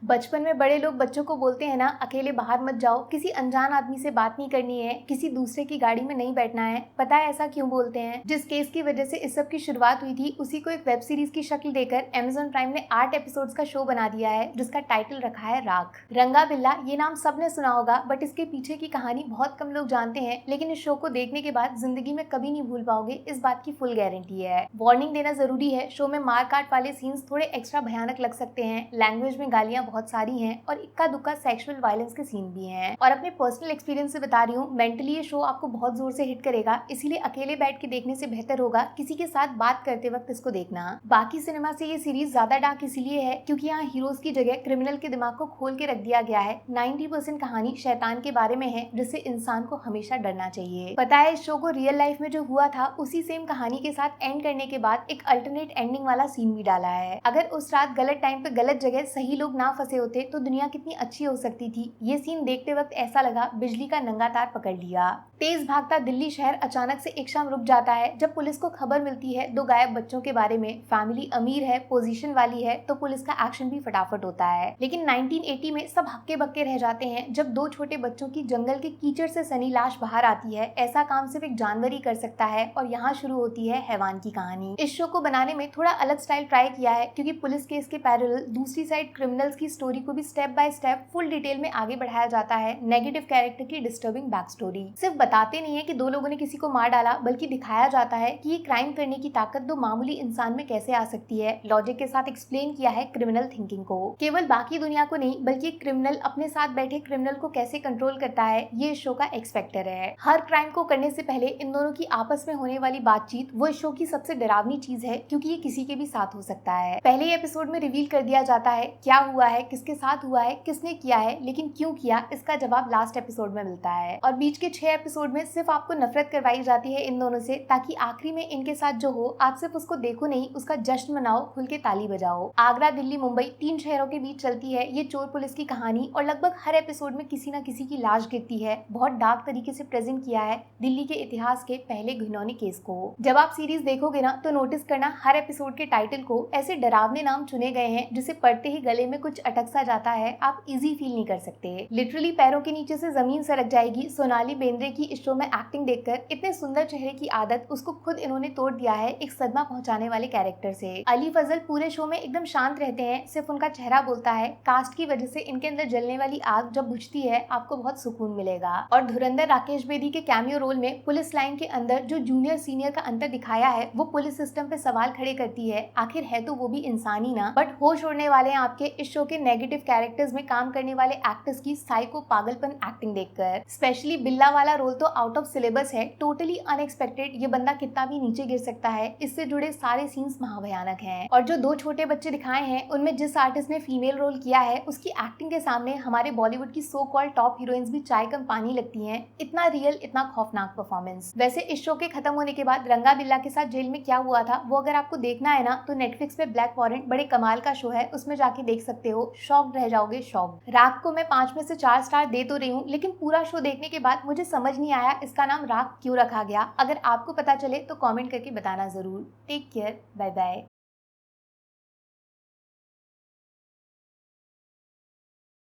बचपन में बड़े लोग बच्चों को बोलते हैं ना, अकेले बाहर मत जाओ, किसी अनजान आदमी से बात नहीं करनी है, किसी दूसरे की गाड़ी में नहीं बैठना है। पता है ऐसा क्यों बोलते हैं? जिस केस की वजह से इस सब की शुरुआत हुई थी, उसी को एक वेब सीरीज की शक्ल देकर Amazon प्राइम ने 8 एपिसोड्स का शो बना दिया है, जिसका टाइटल रखा है राख। रंगा बिल्ला ये नाम सबने सुना होगा, बट इसके पीछे की कहानी बहुत कम लोग जानते हैं। लेकिन इस शो को देखने के बाद जिंदगी में कभी नहीं भूल पाओगे, इस बात की फुल गारंटी है। वार्निंग देना जरूरी है, शो में मार काट वाले सीन्स थोड़े एक्स्ट्रा भयानक लग सकते हैं, लैंग्वेज में गालियां बहुत सारी हैं और इक्का दुक्का सेक्सुअल वायलेंस के सीन भी हैं। और अपने पर्सनल एक्सपीरियंस से बता रही हूँ, मेंटली ये शो आपको बहुत जोर से हिट करेगा, इसीलिए अकेले बैठ के देखने से बेहतर होगा किसी के साथ बात करते वक्त इसको देखना। बाकी सिनेमा से ये सीरीज ज्यादा डार्क इसीलिए है क्योंकि यहाँ हीरोज की जगह क्रिमिनल के दिमाग को खोल के रख दिया गया है। 90% कहानी शैतान के बारे में है, जिससे इंसान को हमेशा डरना चाहिए। पता है, इस शो को रियल लाइफ में जो हुआ था उसी सेम कहानी के साथ एंड करने के बाद एक अल्टरनेट एंडिंग वाला सीन भी डाला है। अगर उस रात गलत टाइम पे गलत जगह सही लोग ना फंसे होते तो दुनिया कितनी अच्छी हो सकती थी। ये सीन देखते वक्त ऐसा लगा बिजली का नंगा तार पकड़ लिया। तेज भागता दिल्ली शहर अचानक से एक शाम रुक जाता है जब पुलिस को खबर मिलती है 2 गायब बच्चों के बारे में। फैमिली अमीर है, पोजीशन वाली है, तो पुलिस का एक्शन भी फटाफट होता है। लेकिन 1980 में सब हक्के बक्के रह जाते हैं जब 2 छोटे बच्चों की जंगल के कीचड़ से सनी लाश बाहर आती है। ऐसा काम सिर्फ एक जानवर ही कर सकता है और यहाँ शुरू होती है हैवान की कहानी। इस शो को बनाने में थोड़ा अलग स्टाइल ट्राई किया है क्योंकि पुलिस केस के पैरेलल दूसरी साइड क्रिमिनल्स की स्टोरी को भी step by step full detail में आगे बढ़ाया जाता है। नेगेटिव कैरेक्टर की डिस्टर्बिंग बैक स्टोरी सिर्फ बताते नहीं है कि 2 लोगों ने किसी को मार डाला, बल्कि दिखाया जाता है कि ये क्राइम करने की ताकत 2 मामूली इंसान में कैसे आ सकती है। लॉजिक के साथ एक्सप्लेन किया है क्रिमिनल थिंकिंग को, केवल बाकी दुनिया को नहीं बल्कि क्रिमिनल अपने साथ बैठे क्रिमिनल को कैसे कंट्रोल करता है, ये इस शो का एक्स फैक्टर है। हर क्राइम को करने से पहले इन दोनों की आपस में होने वाली बातचीत वो इस शो की सबसे डरावनी चीज है, क्योंकि ये किसी के भी साथ हो सकता है। पहले ही एपिसोड में रिवील कर दिया जाता है क्या हुआ है, किसके साथ हुआ है, किसने किया है, लेकिन क्यों किया, इसका जवाब लास्ट एपिसोड में मिलता है। और बीच के 6 एपिसोड में सिर्फ आपको नफरत करवाई जाती है इन दोनों से, ताकि आखिरी में इनके साथ जो हो आप सिर्फ उसको देखो नहीं, उसका जश्न मनाओ, खुल के ताली बजाओ। आगरा, दिल्ली, मुंबई 3 शहरों के बीच चलती है ये चोर पुलिस की कहानी और लगभग हर एपिसोड में किसी न किसी की लाश गिरती है। बहुत डार्क तरीके से प्रेजेंट किया है दिल्ली के इतिहास के पहले घिनौने केस को। जब आप सीरीज देखोगे ना तो नोटिस करना हर एपिसोड के टाइटल को ऐसे डरावने नाम चुने गए हैं जिसे पढ़ते ही गले में कुछ अटक सा जाता है, आप इजी फील नहीं कर सकते। लिटरली पैरों के नीचे से जमीन सरक जाएगी। सोनाली बेंद्रे की इस शो में एक्टिंग देखकर इतने सुंदर चेहरे की आदत, उसको खुद इन्होंने तोड़ दिया है एक सदमा पहुंचाने वाले कैरेक्टर से। अली फजल पूरे शो में एकदम शांत रहते हैं, सिर्फ उनका चेहरा बोलता है। कास्ट की वजह से इनके अंदर जलने वाली आग जब बुझती है आपको बहुत सुकून मिलेगा। और धुरंधर राकेश बेदी के कैमियो रोल में पुलिस लाइन के अंदर जो जूनियर सीनियर का अंतर दिखाया है वो पुलिस सिस्टम पे सवाल खड़े करती है। आखिर है तो वो भी इंसान ही ना। बट होश उड़ने वाले हैं आपके इस शो के नेगेटिव कैरेक्टर्स में काम करने वाले एक्टर्स की साइको पागलपन एक्टिंग देखकर। स्पेशली बिल्ला वाला रोल तो आउट ऑफ सिलेबस है, टोटली अनएक्सपेक्टेड। ये बंदा कितना भी नीचे गिर सकता है, इससे जुड़े सारे सीन्स महाभयानक हैं। और जो 2 छोटे बच्चे दिखाए हैं उनमें जिस आर्टिस्ट ने फीमेल रोल किया है उसकी एक्टिंग के सामने हमारे बॉलीवुड की सो कॉल्ड टॉप हीरोइंस भी चाय कम पानी लगती हैं। इतना रियल, इतना खौफनाक परफॉर्मेंस। वैसे इस शो के खत्म होने के बाद रंगा बिल्ला के साथ जेल में क्या हुआ था वो अगर आपको देखना है ना तो नेटफ्लिक्स पे ब्लैक वॉरेंट बड़े कमाल का शो है, उसमें जाके देख सकते हो। शॉक्ड रह जाओगे, शॉक्ड। राख को मैं 5 में से 4 स्टार दे तो रही हूँ, लेकिन पूरा शो देखने के बाद मुझे समझ नहीं आया इसका नाम राख क्यों रखा गया। अगर आपको पता चले तो कमेंट करके बताना जरूर। Take care, bye bye.